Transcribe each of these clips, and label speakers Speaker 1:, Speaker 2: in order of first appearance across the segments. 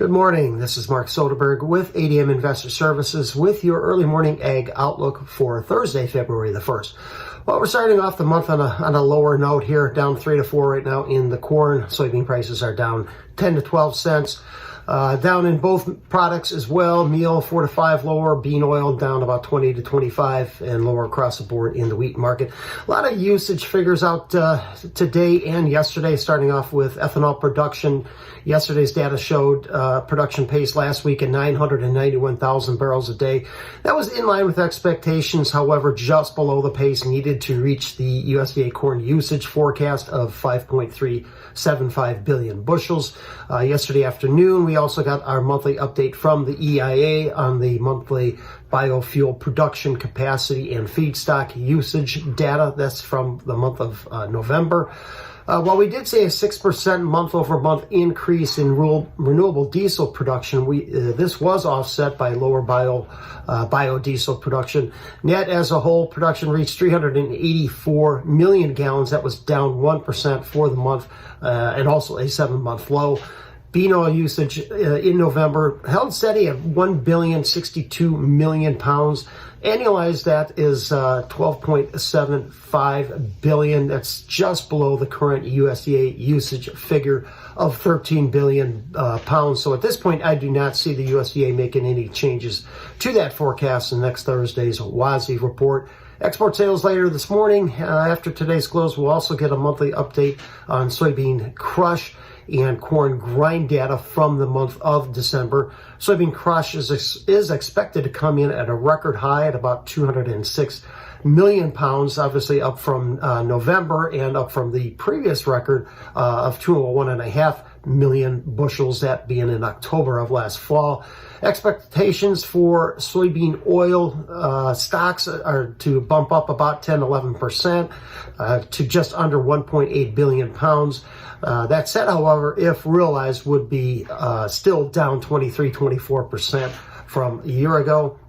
Speaker 1: Good morning. This is Mark Soderberg with ADM Investor Services with your early morning ag outlook for Thursday, February the 1st. Well, we're starting off the month on a lower note here, down 3 to 4 right now in the corn. Soybean prices are down 10 to 12 cents. Down in both products as well. Meal 4 to 5 lower, bean oil down about 20 to 25, and lower across the board in the wheat market. A lot of usage figures out today and yesterday, starting off with ethanol production. Yesterday's data showed production pace last week at 991,000 barrels a day. That was in line with expectations, however, just below the pace needed to reach the USDA corn usage forecast of 5.375 billion bushels. Yesterday afternoon, we also got our monthly update from the EIA on the monthly biofuel production capacity and feedstock usage data. That's from the month of November. While we did see a 6% month-over-month increase in renewable diesel production, this was offset by lower biodiesel production. Net as a whole, production reached 384 million gallons. That was down 1% for the month, and also a 7-month low. Bean oil usage in November held steady at 1,062 million pounds. Annualized, that is 12.75 billion. That's just below the current USDA usage figure of 13 billion pounds. So at this point, I do not see the USDA making any changes to that forecast in next Thursday's WASDE report. Export sales later this morning. After today's close, we'll also get a monthly update on soybean crush and corn grind data from the month of December. Soybean crush is expected to come in at a record high at about 206 million pounds, obviously up from November and up from the previous record of 201.5 million bushels, that being in October of last fall. Expectations for soybean oil stocks are to bump up about 10-11% to just under 1.8 billion pounds. That said, however, if realized, would be still down 23-24% from a year ago.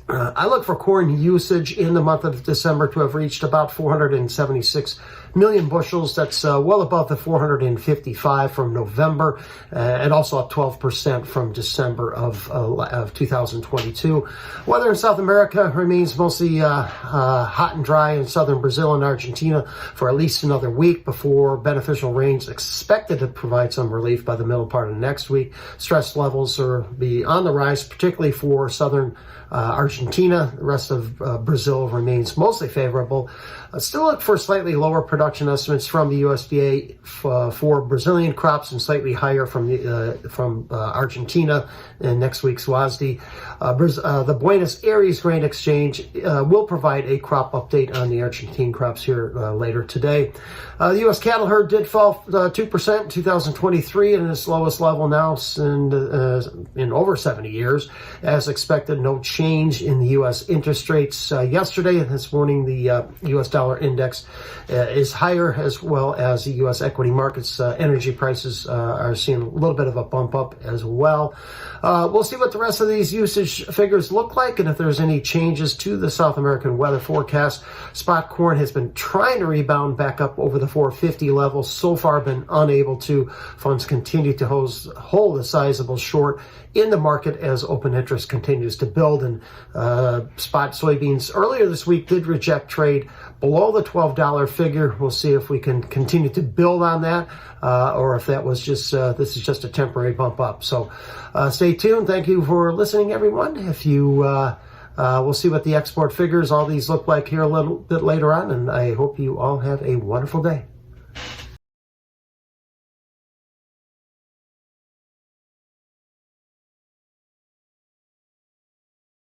Speaker 1: I look for corn usage in the month of December to have reached about 476 million bushels. That's well above the 455 from November, and also up 12% from December of 2022. Weather in South America remains mostly hot and dry in southern Brazil and Argentina for at least another week before beneficial rains expected to provide some relief by the middle part of next week. Stress levels are be on the rise, particularly for southern Argentina. The rest of Brazil remains mostly favorable. Still look for slightly lower production estimates from the USDA for Brazilian crops and slightly higher from Argentina in next week's WASDE. The Buenos Aires Grain Exchange will provide a crop update on the Argentine crops here later today. The U.S. cattle herd did fall 2% in 2023 and its lowest level now in over 70 years. As expected, no change in the U.S. interest rates yesterday. This morning, the U.S. dollar index is higher, as well as the U.S. equity markets. Energy prices are seeing a little bit of a bump up as well. We'll see what the rest of these usage figures look like and if there's any changes to the South American weather forecast. Spot corn has been trying to rebound back up over the 450 level. So far been unable to. Funds continue to hold a sizable short in the market as open interest continues to build. And spot soybeans earlier this week did reject trade below the $12 figure. We'll see if we can continue to build on that or if that was just this is just a temporary bump up. So stay tuned. Thank you for listening, everyone. If you we'll see what the export figures, all these look like here a little bit later on, and I hope you all have a wonderful day.